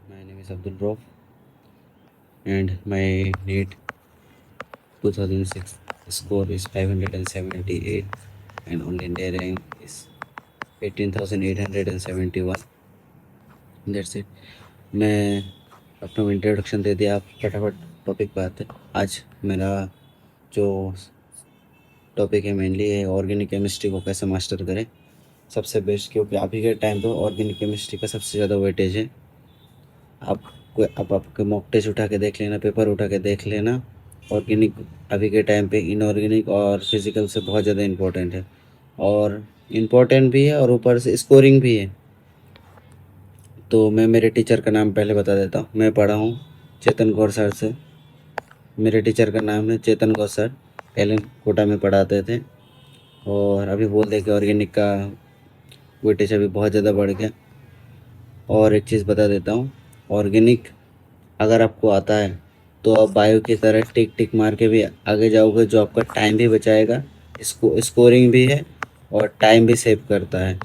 My name is Abdul Rauf and my NEET 2006 score is 578 and all India rank is 18,871. That's it. मैं अपना introduction दे दिया, आप फटाफट topic पे आते हैं। आज मेरा जो टॉपिक है मेनली है ऑर्गेनिक केमिस्ट्री को कैसे मास्टर करें सबसे बेस्ट, क्योंकि अभी के टाइम पे ऑर्गेनिक केमिस्ट्री का सबसे ज़्यादा वेटेज है। आप आपके मॉक टेस्ट उठा के देख लेना, पेपर उठा के देख लेना। ऑर्गेनिक अभी के टाइम पे इनऑर्गेनिक और फिजिकल से बहुत ज़्यादा इम्पोर्टेंट है, और इम्पोर्टेंट भी है और ऊपर से स्कोरिंग भी है। तो मैं मेरे टीचर का नाम पहले बता देता हूँ। मैं पढ़ा हूँ चेतन गौर सर से। मेरे टीचर का नाम है चेतन गौर सर, एलन कोटा में पढ़ाते थे। और अभी बोल दे कि ऑर्गेनिक का वेटेज अभी बहुत ज़्यादा बढ़ गया। और एक चीज़ बता देता हूँ, ऑर्गेनिक अगर आपको आता है तो आप बायो की तरह टिक टिक मार के भी आगे जाओगे, जो आपका टाइम भी बचाएगा, इसको स्कोरिंग भी है और टाइम भी सेव करता है।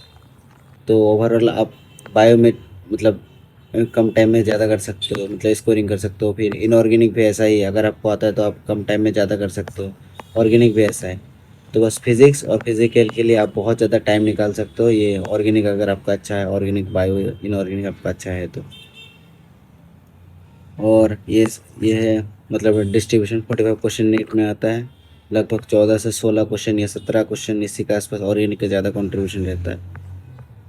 तो ओवरऑल आप बायो में मतलब कम टाइम में ज़्यादा कर सकते हो, मतलब स्कोरिंग कर सकते हो। फिर इनऑर्गेनिक भी ऐसा ही है, अगर आपको आता है तो आप कम टाइम में ज़्यादा कर सकते हो। ऑर्गेनिक भी ऐसा है। तो बस फिज़िक्स और फिजिकल के लिए आप बहुत ज़्यादा टाइम निकाल सकते हो। ये ऑर्गेनिक अगर आपका अच्छा है, ऑर्गेनिक बायो इनऑर्गेनिक आपका अच्छा है तो। और ये है मतलब डिस्ट्रीब्यूशन 45 क्वेश्चन नीट में आता है। लगभग 14 से 16 क्वेश्चन या 17 क्वेश्चन इसी के आसपास ऑर्गेनिक का ज़्यादा कंट्रीब्यूशन रहता है।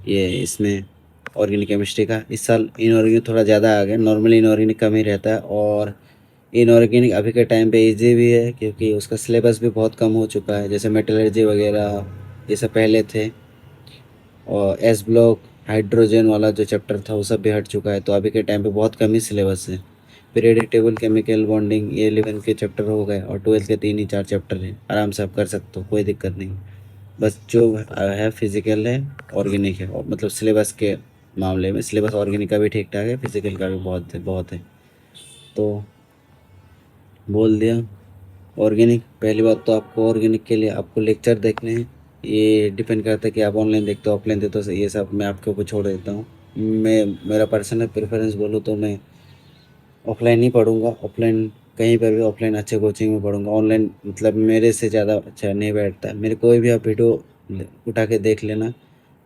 ये इसमें ऑर्गेनिक केमिस्ट्री का इस साल इनऑर्गेनिक थोड़ा ज़्यादा आ गया, नॉर्मली इनऑर्गेनिक कम ही रहता है। और इनऑर्गेनिक अभी के टाइम पे इजी भी है, क्योंकि उसका सिलेबस भी बहुत कम हो चुका है। जैसे मेटलर्जी वगैरह ये सब पहले थे, और एस ब्लॉक हाइड्रोजन वाला जो चैप्टर था वो सब भी हट चुका है। तो अभी के टाइम पे बहुत कम ही सिलेबस है। पीरियडिक टेबल, केमिकल बॉन्डिंग, ये 11 के चैप्टर हो गए, और 12 के 3 ही 4 चैप्टर हैं। आराम से आप कर सकते हो, कोई दिक्कत नहीं। बस जो है फिजिकल है, ऑर्गेनिक है, और मतलब सिलेबस के मामले में सिलेबस ऑर्गेनिक का भी ठीक ठाक है, फिजिकल का भी बहुत है। तो बोल दिया। ऑर्गेनिक पहली बात तो आपको ऑर्गेनिक के लिए आपको लेक्चर देखने हैं। ये डिपेंड करता है कि आप ऑनलाइन देखते हो ऑफलाइन देखते हो, ये सब मैं आपके ऊपर छोड़ देता हूँ। मैं मेरा पर्सनल प्रेफरेंस बोलूँ तो मैं ऑफलाइन ही पढ़ूंगा। ऑफलाइन कहीं पर भी ऑफलाइन अच्छे कोचिंग में पढ़ूंगा। ऑनलाइन मतलब मेरे से ज़्यादा अच्छा नहीं बैठता है। मेरे कोई भी आप वीडियो उठा के देख लेना,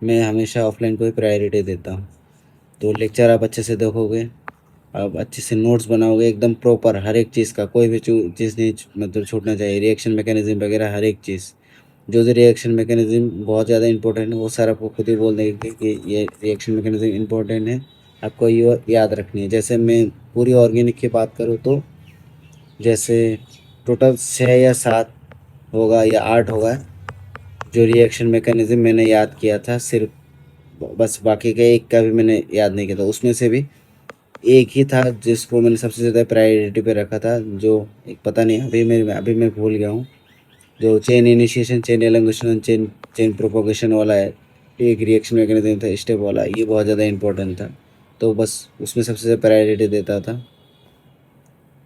मैं हमेशा ऑफलाइन को ही प्रायोरिटी देता हूँ। तो लेक्चर आप अच्छे से देखोगे, आप अच्छे से नोट्स बनाओगे एकदम प्रॉपर, हर एक चीज़ का कोई भी चीज़ नहीं मतलब छूटना चाहिए। रिएक्शन मैकेनिज्म वगैरह हर एक चीज़, जो जो रिएक्शन मैकेनिज्म बहुत ज़्यादा इंपॉर्टेंट है वो सर आपको खुद ही बोल देंगे कि ये रिएक्शन मैकेनिज्म इंपॉर्टेंट है, आपको ये याद रखनी है। जैसे मैं पूरी ऑर्गेनिक की बात करूँ तो जैसे टोटल 6 या 7 होगा या 8 होगा जो रिएक्शन मैकेनिज्म मैंने याद किया था सिर्फ, बस बाकी का एक का भी मैंने याद नहीं किया था। उसमें से भी एक ही था जिसको मैंने सबसे ज़्यादा प्रायोरिटी पे रखा था, जो एक पता नहीं अभी मैं भूल गया हूँ। जो chain initiation, chain elongation, chain chain propagation वाला है, एक रिएक्शन मैकेनिज्म था स्टेप वाला, ये बहुत ज़्यादा इंपॉर्टेंट था। तो बस उसमें सबसे ज़्यादा प्रायोरिटी देता था।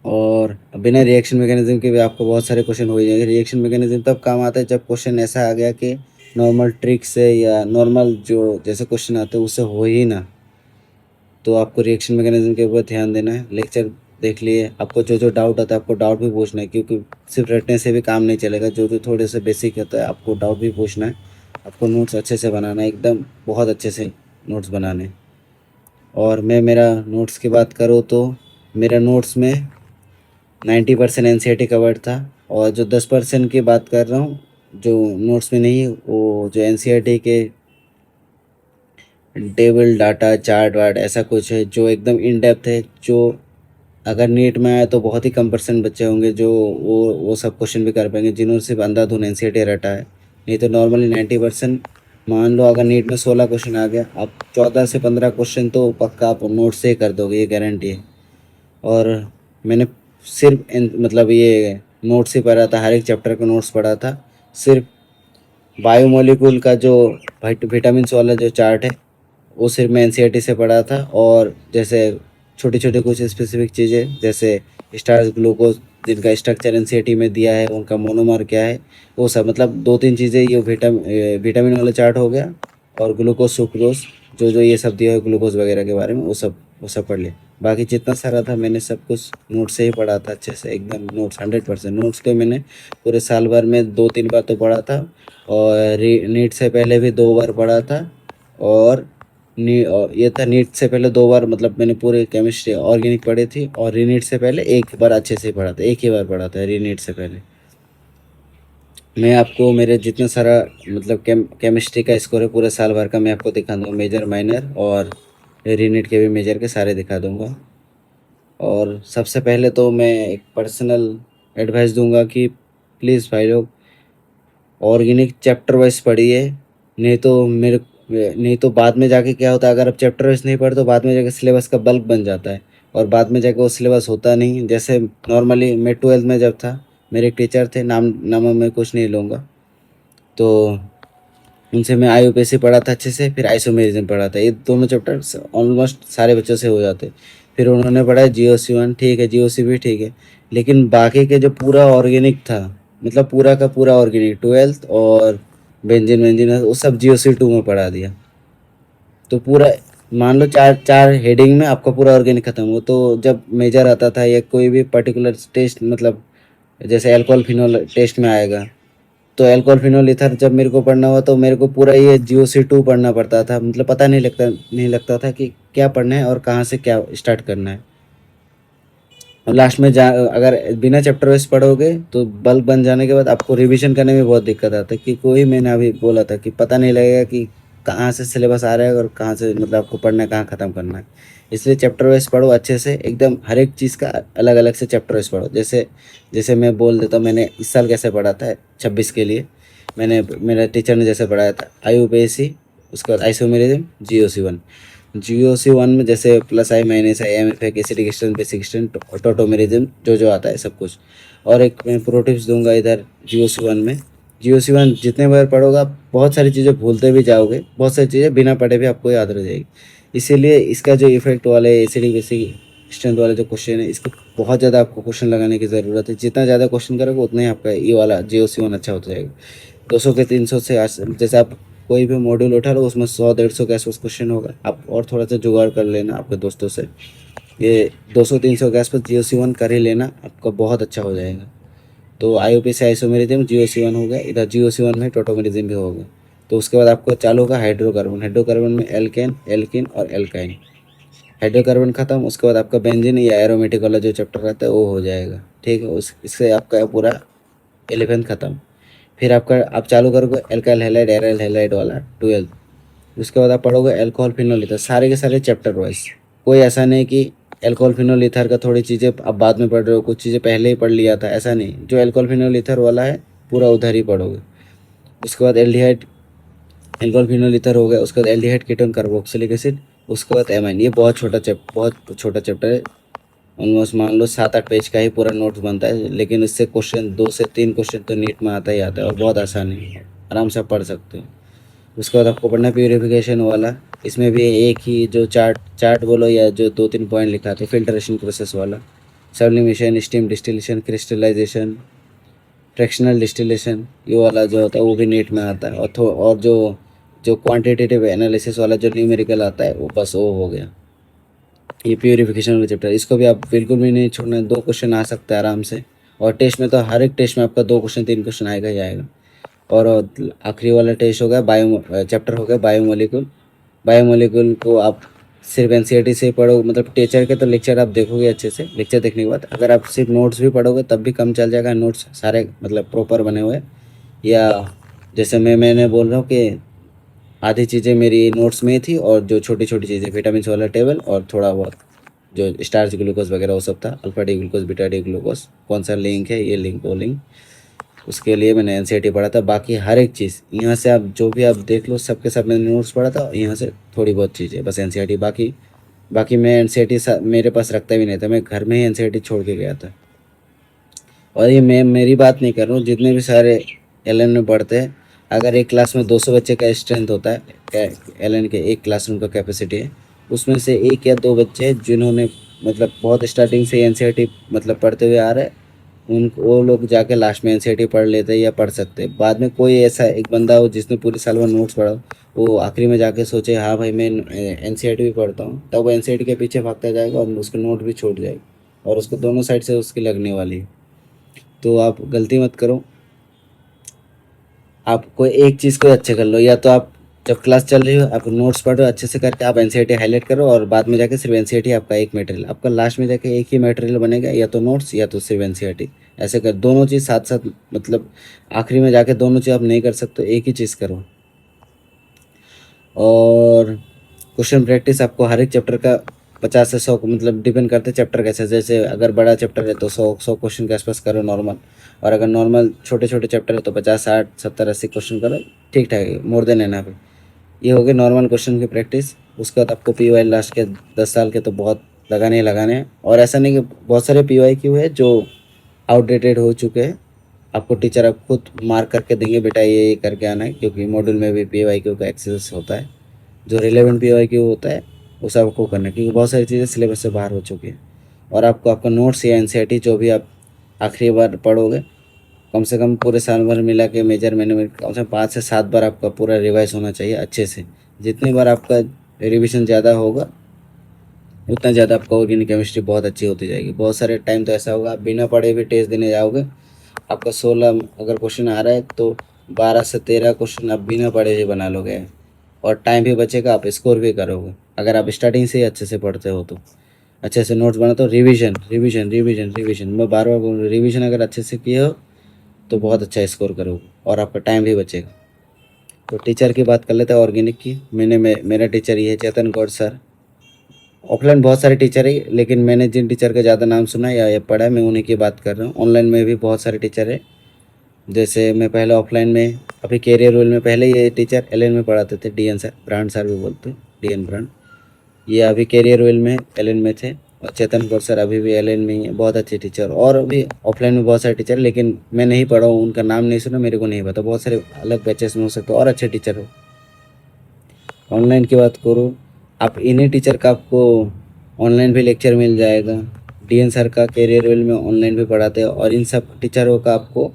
और बिना रिएक्शन मैकेनिज्म के भी आपको बहुत सारे क्वेश्चन हो जाएंगे। रिएक्शन मैकेनिज्म तब काम आता है जब क्वेश्चन ऐसा आ गया कि नॉर्मल ट्रिक से या नॉर्मल जो जैसे क्वेश्चन आते हैं उससे हो ही ना, तो आपको रिएक्शन मैकेनिज्म के ऊपर ध्यान देना है। लेक्चर देख लिए, आपको जो जो डाउट आता है आपको डाउट भी पूछना है, क्योंकि सिर्फ रटने से भी काम नहीं चलेगा। जो जो थोड़े से बेसिक होता है आपको डाउट भी पूछना है। आपको नोट्स अच्छे से बनाना है, एकदम बहुत अच्छे से नोट्स बनाने। और मैं मेरा नोट्स की बात करूँ तो मेरा नोट्स में 90% एन कवर्ड था। और जो 10% की बात कर रहा हूँ जो नोट्स में नहीं, वो जो एन के टेबल डाटा चार्ट वार्ट ऐसा कुछ है जो एकदम इन डेप्थ है, जो अगर नीट में आए तो बहुत ही कम परसेंट बच्चे होंगे जो वो सब क्वेश्चन भी कर पाएंगे, जिन्होंने सिर्फ अंधाधुन एन रटा है। नहीं तो नॉर्मली 90%, मान लो अगर नीट में 16 क्वेश्चन आ गया, आप 14 से 15 क्वेश्चन तो पक्का आप नोट से ही कर दोगे, ये गारंटी है। और मैंने सिर्फ मतलब ये नोट्स ही पढ़ा था, हर एक चैप्टर का नोट्स पढ़ा था। सिर्फ बायोमोलिकुल का जो विटामिन वाला जो चार्ट है वो सिर्फ मैं एन से पढ़ा था। और जैसे छोटी छोटी कुछ स्पेसिफिक चीज़ें जैसे स्टार्च ग्लूकोज, जिनका स्ट्रक्चर एन में दिया है, उनका मोनोमर क्या है, वो सब मतलब 2-3 चीज़ें, ये विटामिन वाला चार्ट हो गया, और ग्लूकोज सुक्रोज जो जो ये सब दिया है ग्लूकोज वगैरह के बारे में, वो सब वो सब पढ़ लिया। बाकी जितना सारा था मैंने सब कुछ नोट से ही पढ़ा था अच्छे से, एकदम नोट्स 100%। नोट्स को मैंने पूरे साल भर में 2-3 बार तो पढ़ा था, और नीट से पहले भी 2 बार पढ़ा था। और ये था नीट से पहले 2 बार, मतलब मैंने पूरे केमिस्ट्री ऑर्गेनिक पढ़ी थी, और रीनीट से पहले एक बार अच्छे से पढ़ा था, एक ही बार पढ़ा था रीनीट से पहले। मैं आपको मेरे जितना सारा मतलब केमिस्ट्री का स्कोर है पूरे साल भर का, मैं आपको दिखा दूँगा, मेजर माइनर और रीनीट के भी मेजर के सारे दिखा दूँगा। और सबसे पहले तो मैं एक पर्सनल एडवाइस दूंगा कि प्लीज़ भाई लोग ऑर्गेनिक चैप्टर वाइज पढ़िए। नहीं तो बाद में जाके क्या होता है, अगर आप चैप्टर वाइज नहीं पढ़े तो बाद में जाके सिलेबस का बल्क बन जाता है, और बाद में जाके वो सिलेबस होता नहीं। जैसे नॉर्मली मैं 12th में जब था, मेरे एक टीचर थे, नाम मैं कुछ नहीं लूँगा, तो उनसे मैं आईयूपीएसी पढ़ा था अच्छे से, फिर आइसोमेरिज्म पढ़ा था। ये दोनों चैप्टर ऑलमोस्ट सारे बच्चों से हो जाते। फिर उन्होंने पढ़ा जीओसी 1, ठीक है, जीओसी भी ठीक है, लेकिन बाकी के जो पूरा ऑर्गेनिक था, मतलब पूरा का पूरा ऑर्गेनिक 12th और बेंजीन वेंजीन वो सब जीओसी 2 में पढ़ा दिया। तो पूरा मान लो चार चार हेडिंग में आपका पूरा ऑर्गेनिक खत्म हो। तो जब मेजर आता था या कोई भी पर्टिकुलर टेस्ट, मतलब जैसे अल्कोहल फिनोल टेस्ट में आएगा, तो अल्कोहल फिनोल ईथर जब मेरे को पढ़ना हुआ तो मेरे को पूरा ये जीओसी 2 पढ़ना पड़ता था। मतलब पता नहीं लगता था कि क्या पढ़ना है और कहाँ से क्या स्टार्ट करना है। और लास्ट में जा अगर बिना चैप्टर वाइज पढ़ोगे तो बल्ब बन जाने के बाद आपको रिवीजन करने में बहुत दिक्कत आता है, कि कोई मैंने अभी बोला था कि पता नहीं लगेगा कि कहाँ से सिलेबस आ रहा है और कहाँ से मतलब आपको पढ़ना है, कहाँ ख़त्म करना है। इसलिए चैप्टर वाइज पढ़ो अच्छे से, एकदम हर एक चीज़ का अलग अलग से चैप्टर वाइज पढ़ो। जैसे जैसे मैं बोल देता हूँ मैंने इस साल कैसे पढ़ा था 26 के लिए। मैंने मेरा टीचर ने जैसे पढ़ाया था आईयूपीएसी, उसके बाद आइसोमेरिज्म, जीओसी 1 में जैसे plus I minus I am F acidic strength basic strength tautomerism जो आता है सब कुछ। और एक मैं प्रो टिप्स दूंगा इधर जीओसी 1 जितने बार पढ़ोगे आप बहुत सारी चीज़ें भूलते भी जाओगे, बहुत सारी चीज़ें बिना पढ़े भी आपको याद रह जाएगी। इसीलिए इसका जो इफेक्ट वाले एसिडिक बेसिक स्ट्रेंथ वाले जो क्वेश्चन है, इसको बहुत ज़्यादा आपको क्वेश्चन लगाने की ज़रूरत है। जितना ज़्यादा क्वेश्चन करोगे उतना ही आपका ये वाला जीओसी 1 अच्छा होता जाएगा। 200 के 300 से जैसे आप कोई भी मॉड्यूल उठा लो उसमें 100-150 के आसपास क्वेश्चन होगा। आप और थोड़ा सा जुगाड़ कर लेना आपके दोस्तों से, ये 200-300 के आसपास जीओसी 1 कर ही लेना, आपका बहुत अच्छा हो जाएगा। तो आईयूपीएसी आइसोमेरिज्म जीओसी 1 हो गया, इधर जीओसी 1 में टोटोमेरिज्म भी हो गया। तो उसके बाद आपको चालू होगा हाइड्रोकार्बन में एल्केन, एल्किन और एल्काइन। हाइड्रोकार्बन खत्म, उसके बाद आपका बेंजीन या एरोमेटिक वाला जो चैप्टर रहता है वो हो जाएगा। ठीक है, उस इससे आपका पूरा 11th खत्म। फिर आपका आप चालू करोगे एल्काइल हैलाइड एराइल हैलाइड वाला 12th। उसके बाद आप पढ़ोगे अल्कोहल फिनोल ईथर, सारे के सारे चैप्टर वाइज। कोई ऐसा नहीं कि अल्कोहल फिनोल ईथर का थोड़ी चीज़ें आप बाद में पढ़ रहे हो, कुछ चीज़ें पहले ही पढ़ लिया था, ऐसा नहीं। जो अल्कोहल फिनोल ईथर वाला है पूरा उधर ही पढ़ोगे। उसके बाद एल्डिहाइड, अल्कोहल फिनोल ईथर हो गया, उसके बाद एल्डिहाइड कीटोन कार्बोक्सिलिक एसिड, उसके बाद एमाइन। ये बहुत छोटा चैप्टर है, ऑलमोस्ट मान लो 7-8 पेज का ही पूरा नोट्स बनता है, लेकिन इससे क्वेश्चन 2 से 3 क्वेश्चन तो नीट में आता ही आता है, और बहुत आसान है, आराम से आप पढ़ सकते हो। उसके बाद आपको पढ़ना है प्यूरिफिकेशन वाला। इसमें भी एक ही जो चार्ट बोलो या जो 2-3 पॉइंट लिखा था, फिल्ट्रेशन प्रोसेस वाला, sublimation, steam distillation, crystallisation, fractional distillation, ये वाला जो होता है वो भी नीट में आता है। और जो जो क्वांटिटेटिव एनालिसिस वाला जो न्यूमेरिकल आता है वो बस वो हो गया। ये प्यूरिफिकेशन वाला चैप्टर, इसको भी आप बिल्कुल भी नहीं छोड़ना है। 2 क्वेश्चन आ सकता है आराम से, और टेस्ट में तो हर एक टेस्ट में आपका 2 क्वेश्चन 3 क्वेश्चन आएगा ही आएगा। और आखिरी वाला टेस्ट हो गया चैप्टर हो गया बायोमोलिकुल। बायोमोलिकुल को आप सिर्फ एनसीईआरटी से ही पढ़ो, मतलब टीचर के तो लेक्चर आप देखोगे अच्छे से, लेक्चर देखने के बाद अगर आप सिर्फ नोट्स भी पढ़ोगे तब भी कम चल जाएगा। नोट्स सारे मतलब प्रॉपर बने हुए, या जैसे मैंने बोल रहा हूँ कि आधी चीज़ें मेरी नोट्स में ही थी, और जो छोटी छोटी चीज़ें विटामिन वाला टेबल और थोड़ा बहुत जो स्टार्च ग्लूकोज वगैरह वो सब था, alpha D glucose beta D glucose, कौन सा लिंक है ये लिंक वो लिंक, उसके लिए मैंने एनसीईआरटी पढ़ा था। बाकी हर एक चीज़ यहाँ से आप जो भी आप देख लो, सबके सब मैंने नोट्स पढ़ा था, यहाँ से थोड़ी बहुत चीज़ें बस एनसीईआरटी। बाकी बाकी मैं एनसीईआरटी मेरे पास रखता भी नहीं था, मैं घर में ही एनसीईआरटी छोड़ के गया था। और ये मैं मेरी बात नहीं कर रहा हूँ, जितने भी सारे एलएन में पढ़ते हैं, अगर एक क्लास में 200 बच्चे का स्ट्रेंथ होता है, एलएन के एक क्लासरूम का कैपेसिटी है, उसमें से 1 या 2 बच्चे जिन्होंने मतलब बहुत स्टार्टिंग से एनसीईआरटी मतलब पढ़ते हुए आ रहे हैं, वो लोग जाके लास्ट में एनसीईआरटी पढ़ लेते हैं या पढ़ सकते हैं। बाद में कोई ऐसा एक बंदा हो जिसने पूरे साल भर नोट्स पढ़ा हो, वो आखिरी में जाके सोचे हाँ भाई मैं एनसीईआरटी भी पढ़ता हूँ, तब वो एनसीईआरटी के पीछे भागता जाएगा और उसके नोट भी छूट जाएगा और उसको दोनों साइड से उसकी लगने वाली है। तो आप गलती मत करो, आप कोई एक चीज़ को अच्छे कर लो, या तो आप जब क्लास चल रही हो आप नोट्स पढ़ रहे हो अच्छे से करके आप एनसीईआरटी हाईलाइट करो और बाद में जाके सिर्फ एनसीईआरटी आपका एक मटेरियल, आपका लास्ट में जाके एक ही मटेरियल बनेगा, या तो नोट्स या तो सिर्फ एनसीईआरटी। ऐसे कर दोनों चीज़ साथ साथ, मतलब आखिरी में जाके दोनों चीज़ आप नहीं कर सकते, एक ही चीज़ करो। और क्वेश्चन प्रैक्टिस आपको हर एक चैप्टर का 50 से 100, मतलब डिपेंड करते हैं चैप्टर कैसे। जैसे अगर बड़ा चैप्टर है तो 100 क्वेश्चन के आसपास करो नॉर्मल, और अगर नॉर्मल छोटे छोटे चैप्टर है तो 50 60 70 80 क्वेश्चन करो, ठीक ठाक है, मोर देन एनफ है। ये हो गए नॉर्मल क्वेश्चन की प्रैक्टिस। उसके बाद आपको पी वाई लास्ट के 10 साल के तो बहुत लगाने ही लगाने हैं। और ऐसा नहीं कि बहुत सारे पी वाई क्यू है जो आउटडेटेड हो चुके हैं, आपको टीचर आप खुद मार्क करके देंगे बेटा ये करके आना है, क्योंकि मॉड्यूल में भी पी वाई क्यू का एक्सेस होता है। जो रिलेवेंट पी वाई क्यू होता है वो सब आपको करना है, क्योंकि बहुत सारी चीज़ें सिलेबस से बाहर हो चुकी है। और आपको आपका नोट्स या एनसीईआरटी जो भी आप आखिरी बार पढ़ोगे, कम से कम पूरे साल भर मिला के मेजर मैंने में कम से कम 5 से 7 बार आपका पूरा रिवाइज होना चाहिए अच्छे से। जितनी बार आपका रिविजन ज़्यादा होगा उतना ज़्यादा आपका ऑर्गेनिक केमिस्ट्री बहुत अच्छी होती जाएगी। बहुत सारे टाइम तो ऐसा होगा आप बिना पढ़े भी टेस्ट देने जाओगे, आपका 16 अगर क्वेश्चन आ रहा है तो 12 से 13 क्वेश्चन आप बिना पढ़े ही बना लोगे, और टाइम भी बचेगा, आप स्कोर भी करोगे अगर आप स्टार्टिंग से ही अच्छे से पढ़ते हो तो। अच्छे से नोट्स बनाते हो, रिवीजन रिवीजन रिवीजन रिवीजन, मैं बार बार बोल रहा हूँ, रिवीजन अगर अच्छे से किए हो तो बहुत अच्छा स्कोर करोगे और आपका टाइम भी बचेगा। तो टीचर की बात कर लेते हैं ऑर्गेनिक की। मेरा टीचर ये है चेतन गौड़ सर। ऑफलाइन बहुत सारे टीचर है, लेकिन मैंने जिन टीचर का ज़्यादा नाम सुना है या ये पढ़ा है मैं उन्हीं की बात कर रहा हूँ। ऑनलाइन में भी बहुत सारे टीचर है। जैसे मैं पहले ऑफलाइन में, अभी कैरियर रोल में पहले ये टीचर एलएन में पढ़ाते थे, डीएन सर, ब्रांड सर भी बोलते हैं, डीएन ब्रांड। ये अभी कैरियर रोल में एलएन में थे। और चेतन गौड़ सर अभी भी एलएन में ही है, बहुत अच्छे टीचर। और अभी ऑफलाइन में बहुत सारे टीचर, लेकिन मैं नहीं पढ़ा हूँ, उनका नाम नहीं सुना, मेरे को नहीं पता। बहुत सारे अलग बैचेस में हो सकते और अच्छे टीचर हो। ऑनलाइन की बात करूँ, आप इन्हीं टीचर का आपको ऑनलाइन भी लेक्चर मिल जाएगा। डीएन सर का कैरियर रोल में ऑनलाइन भी पढ़ाते हैं, और इन सब टीचरों का आपको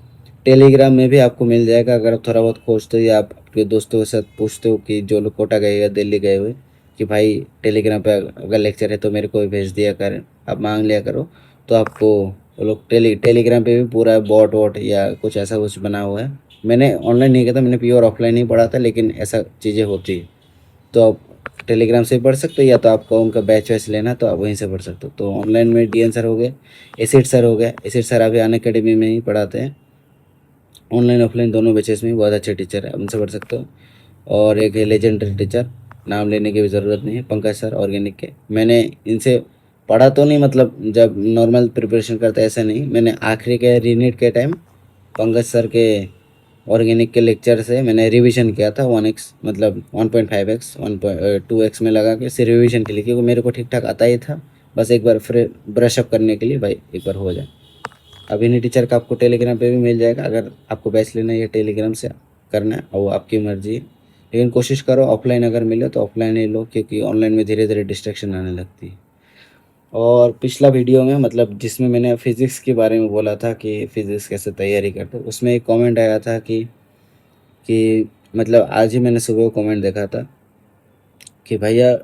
टेलीग्राम में भी आपको मिल जाएगा। अगर आप थोड़ा बहुत खोजते हो या आप अपने दोस्तों के साथ पूछते हो कि जो लोग कोटा गए या दिल्ली गए हुए, कि भाई टेलीग्राम पे अगर लेक्चर है तो मेरे को भी भेज दिया करें, आप मांग लिया करो, तो आपको वो लोग टेलीग्राम पे भी पूरा बॉट वॉट या कुछ ऐसा कुछ बना हुआ है। मैंने ऑनलाइन नहीं किया था, मैंने प्योर ऑफलाइन ही पढ़ा था, लेकिन ऐसा चीज़ें होती है। तो आप टेलीग्राम से पढ़ सकते हो, या तो आपको उनका बैच वैच लेना तो आप वहीं से पढ़ सकते हो। तो ऑनलाइन में डीएन सर हो गए, एसिड सर हो गया। एसिड सर अभी अन अकेडमी में ही पढ़ाते हैं, ऑनलाइन ऑफलाइन दोनों बैचेस में बहुत अच्छे टीचर है, उनसे पढ़ सकते हो। और एक है लेजेंडरी टीचर, नाम लेने की भी ज़रूरत नहीं है, पंकज सर ऑर्गेनिक के। मैंने इनसे पढ़ा तो नहीं, मतलब जब नॉर्मल प्रिपरेशन करता ऐसा नहीं, मैंने आखिरी के रीनीट के टाइम पंकज सर के ऑर्गेनिक के लेक्चर से मैंने रिवीजन किया था 1x, मतलब 1.5x 1.2x में लगा के सिर्फ रिवीजन के लिए, क्योंकि मेरे को ठीक ठाक आता ही था। बस एक बार फिर ब्रश अप करने के लिए भाई एक बार हो जाए। अब इन्हीं टीचर का आपको टेलीग्राम पे भी मिल जाएगा, अगर आपको बैच लेना है या टेलीग्राम से करना है और वो आपकी मर्जी है। लेकिन कोशिश करो ऑफलाइन अगर मिले तो ऑफलाइन ही लो, क्योंकि ऑनलाइन में धीरे धीरे डिस्ट्रैक्शन आने लगती है। और पिछला वीडियो में, मतलब जिसमें मैंने फिज़िक्स के बारे में बोला था कि फ़िज़िक्स कैसे तैयारी करते, उसमें एक कमेंट आया था कि मतलब आज ही मैंने सुबह कमेंट देखा था कि भैया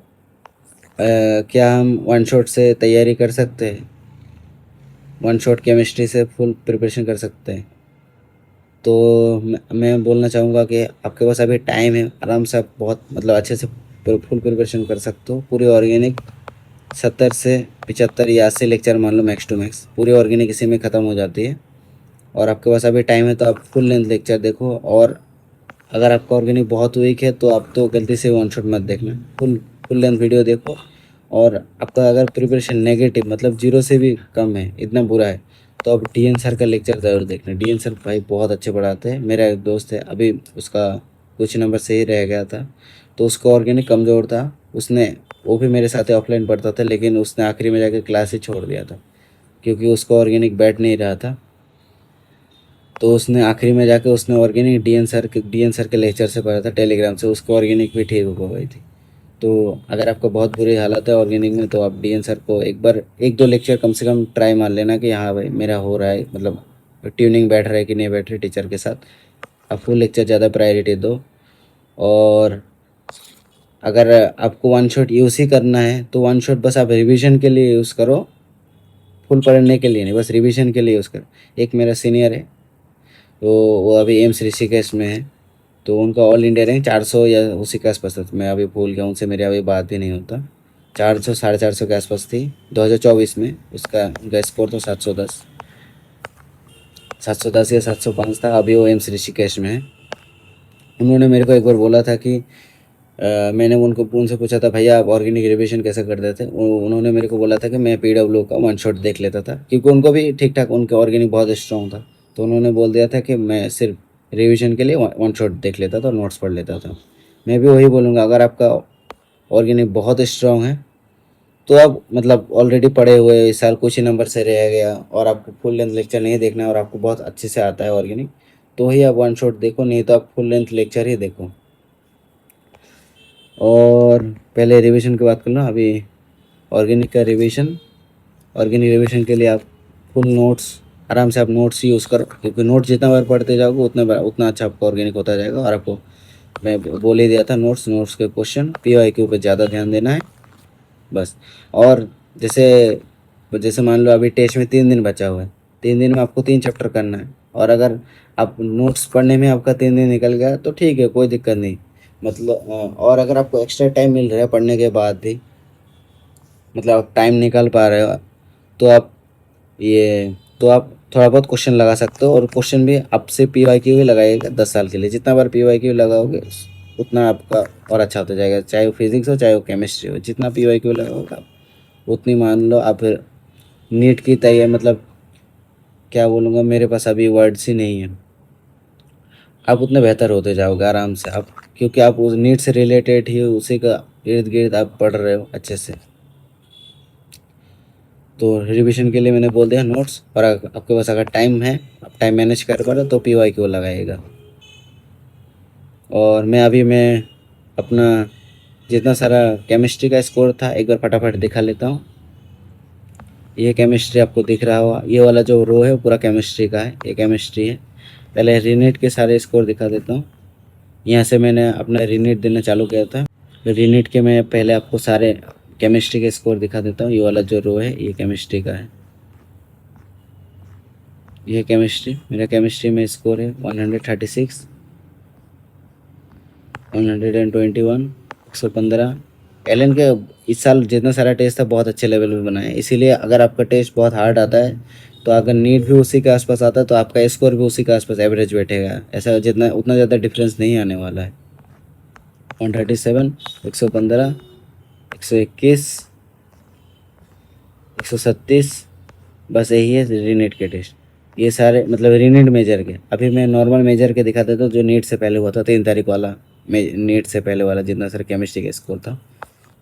क्या हम वन शॉट से तैयारी कर सकते हैं, वन शॉट केमिस्ट्री से फुल प्रिपरेशन कर सकते हैं। तो मैं बोलना चाहूँगा कि आपके पास अभी टाइम है, आराम से आप बहुत मतलब अच्छे से फुल प्रिपरेशन कर सकते हो। पूरी ऑर्गेनिक 70 से 75 या 80 लेक्चर मान लो मैक्स टू मैक्स, पूरी ऑर्गेनिक इसी में ख़त्म हो जाती है। और आपके पास अभी टाइम है तो आप फुल लेंथ लेक्चर देखो। और अगर आपका ऑर्गेनिक बहुत वीक है तो आप तो गलती से वन शॉट मत देखना, फुल लेंथ वीडियो देखो। और आपका अगर प्रिपरेशन नेगेटिव, मतलब जीरो से भी कम है, इतना बुरा है, तो आप डीएन सर का लेक्चर ज़रूर देखना। डीएन सर भाई बहुत अच्छे पढ़ाते हैं। मेरा एक दोस्त है, अभी उसका कुछ नंबर से ही रह गया था, तो उसका ऑर्गेनिक कमज़ोर था। उसने, वो भी मेरे साथ ऑफलाइन पढ़ता था, लेकिन उसने आखिरी में जाकर क्लास ही छोड़ दिया था, क्योंकि उसका ऑर्गेनिक बैठ नहीं रहा था। तो उसने आखिरी में जाके उसने ऑर्गेनिक डीएन सर के लेक्चर से पढ़ा था टेलीग्राम से, उसको ऑर्गेनिक भी ठीक हो गई थी। तो अगर आपको बहुत बुरी हालत है ऑर्गेनिक में तो आप डीएन सर को एक बार एक दो लेक्चर कम से कम ट्राई मार लेना कि हाँ भाई मेरा हो रहा है, मतलब ट्यूनिंग बैठ रहा है कि नहीं बैठ रही टीचर के साथ। आप फुल लेक्चर ज़्यादा प्रायोरिटी दो। और अगर आपको वन शॉट यूज़ ही करना है तो वन शॉट बस आप रिवीजन के लिए यूज़ करो, फुल पढ़ने के लिए नहीं, बस रिवीजन के लिए यूज़ करो। एक मेरा सीनियर है तो वो अभी एम्स ऋषिकेश में है, तो उनका ऑल इंडिया रैंक 400 या उसी के आसपास था, मैं अभी भूल गया, उनसे मेरी अभी बात भी नहीं होता। 400 450 के आसपास थी 2024 में, उसका उनका स्कोर तो 710 710 या 705 था। अभी वो एम्स ऋषिकेश में है। उन्होंने मेरे को एक बार बोला था कि मैंने उनसे पूछा था भैया आप ऑर्गेनिक रिविजन कैसे करते थे। उन्होंने मेरे को बोला था कि मैं पीडब्ल्यू का वन शॉट देख लेता था, क्योंकि उनको भी ठीक ठाक उनके ऑर्गेनिक बहुत स्ट्रॉन्ग था। तो उन्होंने बोल दिया था कि मैं सिर्फ रिविजन के लिए वन शॉट देख लेता था और नोट्स पढ़ लेता था। मैं भी वही बोलूँगा, अगर आपका ऑर्गेनिक बहुत स्ट्रॉन्ग है तो आप मतलब ऑलरेडी पढ़े हुए, इस साल कुछ ही नंबर से रह गया और आपको फुल लेंथ लेक्चर नहीं देखना है और आपको बहुत अच्छे से आता है ऑर्गेनिक, तो ही आप वन शॉट देखो, नहीं तो आप फुल लेंथ लेक्चर ही देखो। और पहले रिवीजन की बात कर लो। अभी ऑर्गेनिक का रिवीजन, ऑर्गेनिक रिवीजन के लिए आप फुल नोट्स, आराम से आप नोट्स यूज़ करो, क्योंकि नोट्स जितना बार पढ़ते जाओगे उतना अच्छा आपका ऑर्गेनिक होता जाएगा। और आपको मैं बोल ही दिया था, नोट्स नोट्स के क्वेश्चन पीवाईक्यू पे ज़्यादा ध्यान देना है बस। और जैसे जैसे मान लो अभी टेस्ट में 3 दिन बचा हुआ है, 3 दिन में आपको 3 चैप्टर करना है, और अगर आप नोट्स पढ़ने में आपका 3 दिन निकल गया तो ठीक है, कोई दिक्कत नहीं। मतलब और अगर आपको एक्स्ट्रा टाइम मिल रहा है पढ़ने के बाद भी, मतलब आप टाइम निकाल पा रहे हो, तो आप ये तो आप थोड़ा बहुत क्वेश्चन लगा सकते हो। और क्वेश्चन भी आपसे पीवाईक्यू ही लगाइएगा 10 साल के लिए, जितना बार पीवाईक्यू लगाओगे उतना आपका और अच्छा होता जाएगा, चाहे वो फिजिक्स हो चाहे वो केमिस्ट्री हो, जितना पीवाईक्यू लगाओगे आप उतनी, मान लो आप नीट की तैयारी, मतलब क्या बोलूँगा, मेरे पास अभी वर्ड्स ही नहीं है, आप उतने बेहतर होते जाओगे आराम से आप, क्योंकि आप उस नीट से रिलेटेड ही उसी का इर्द गिर्द आप पढ़ रहे हो अच्छे से। तो रिवीजन के लिए मैंने बोल दिया नोट्स, और आपके पास अगर टाइम है, आप टाइम मैनेज कर पा रहे हो तो पीवाईक्यू लगाइएगा। और मैं अपना जितना सारा केमिस्ट्री का स्कोर था एक बार फटाफट दिखा लेता हूँ। ये केमिस्ट्री आपको दिख रहा होगा, ये वाला जो रो है वो पूरा केमिस्ट्री का है, ये केमिस्ट्री है। पहले रीनेट के सारे स्कोर दिखा देता हूँ। यहाँ से मैंने अपना रीनेट देना चालू किया था। रीनेट के मैं पहले आपको सारे केमिस्ट्री के स्कोर दिखा देता हूँ। ये वाला जो रो है ये केमिस्ट्री का है, ये केमिस्ट्री, मेरा केमिस्ट्री में स्कोर है 136, 121, 115। एलन के इस साल जितना सारा टेस्ट था बहुत अच्छे लेवल पे बनाए, इसीलिए अगर आपका टेस्ट बहुत हार्ड आता है तो अगर नीट भी उसी के आसपास आता है तो आपका स्कोर भी उसी के आसपास एवरेज बैठेगा, ऐसा जितना उतना ज़्यादा डिफरेंस नहीं आने वाला है। 137, 115, 121, 137, बस यही है रीनीट के टेस्ट। ये सारे मतलब रीनीट मेजर के। अभी मैं नॉर्मल मेजर के दिखा देता हूँ जो नीट से पहले हुआ था, 3 तारीख वाला नीट से पहले वाला जितना सारा केमिस्ट्री का स्कोर था।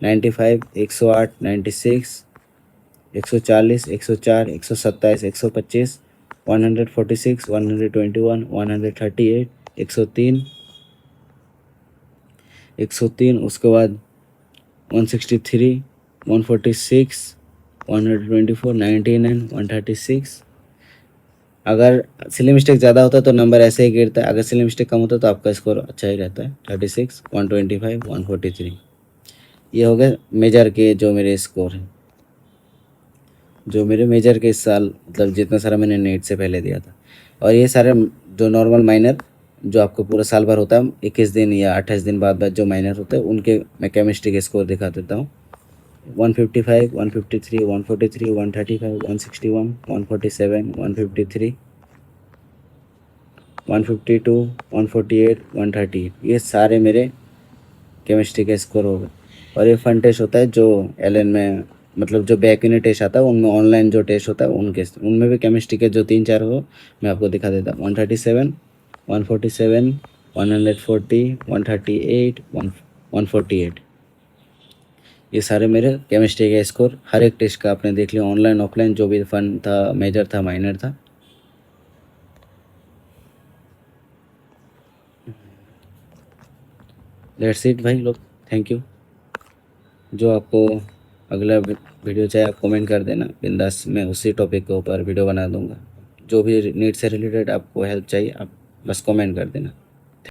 95, 108, 96, 140, 104, 127, 125, 146, 121, 138, 103, 103, उसके बाद 163, 146, 124, 99, 136। अगर सिली मिस्टेक ज़्यादा होता है तो नंबर ऐसे ही गिरता है, अगर सिली मिस्टेक कम होता है तो आपका स्कोर अच्छा ही रहता है। 36, 125, 143। ये हो गए मेजर के जो मेरे स्कोर हैं, जो मेरे मेजर के इस साल, मतलब जितना सारा मैंने नेट से पहले दिया था। और ये सारे जो नॉर्मल माइनर जो आपको पूरा साल भर होता है, 21 दिन या 28 दिन बाद जो माइनर होते हैं उनके मैं केमिस्ट्री के स्कोर दिखा देता हूँ। 155, 153, 143, 135, 161, 147, 153, 152, 148, 138, ये सारे मेरे केमिस्ट्री के स्कोर हो गए। और ये फन टेस्ट होता है जो एलन में, मतलब जो बैक यूनिट टेस्ट आता है उनमें, ऑनलाइन जो टेस्ट होता है उनमें भी केमिस्ट्री के जो 3-4 हो मैं आपको दिखा देता हूँ। 137, 147, 140, 138, 148, ये सारे मेरे केमिस्ट्री के स्कोर। हर एक टेस्ट का आपने देख लिया, ऑनलाइन ऑफलाइन जो भी फन था, मेजर था, माइनर था। लेट्स इट भाई लोग, थैंक यू। जो आपको अगला वीडियो चाहिए आप कमेंट कर देना, बिंदास मैं उसी टॉपिक के ऊपर वीडियो बना दूंगा। जो भी नीट से रिलेटेड आपको हेल्प चाहिए आप बस कमेंट कर देना।